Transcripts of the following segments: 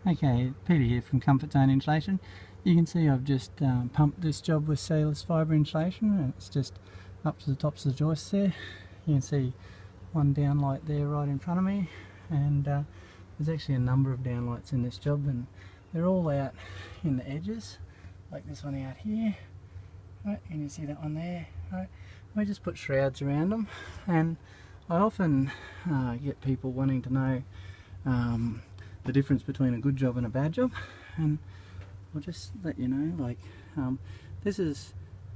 Okay, Peter here from Comfort Zone Insulation. You can see I've just pumped this job with Cellulose fibre insulation, and it's just up to the tops of the joists there. You can see one downlight there right in front of me, and there's actually a number of downlights in this job, and they're all out in the edges, like this one out here, right, and you see that one there, right. We just put shrouds around them, and I often get people wanting to know the difference between a good job and a bad job, and I'll just let you know, like, this is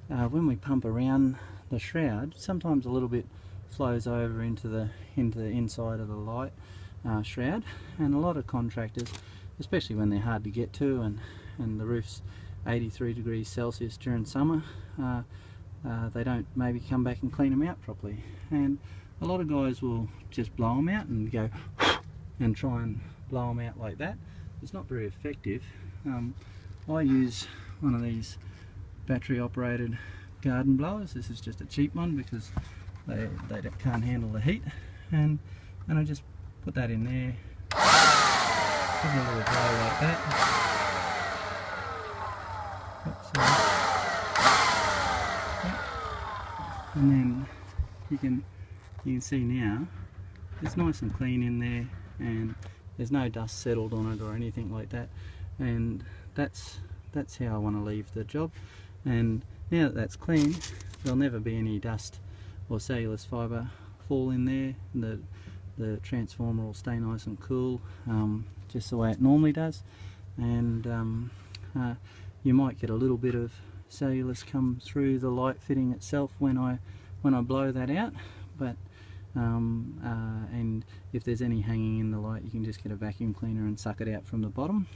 when we pump around the shroud, sometimes a little bit flows over into the inside of the light shroud, and a lot of contractors, especially when they're hard to get to and the roof's 83 degrees Celsius during summer, they don't maybe come back and clean them out properly, and a lot of guys will just blow them out and go and try and blow them out like that. It's not very effective. I use one of these battery operated garden blowers. This is just a cheap one because they can't handle the heat, and I just put that in there, give it a little blow like that. And then you can see now it's nice and clean in there, and there's no dust settled on it or anything like that, and that's how I want to leave the job. And now that that's clean, there'll never be any dust or cellulose fibre fall in there. The transformer will stay nice and cool, just the way it normally does, and you might get a little bit of cellulose come through the light fitting itself when I blow that out, but and if there's any hanging in the light, you can just get a vacuum cleaner and suck it out from the bottom,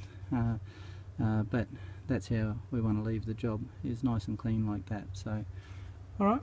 but that's how we want to leave the job, is nice and clean like that. So alright.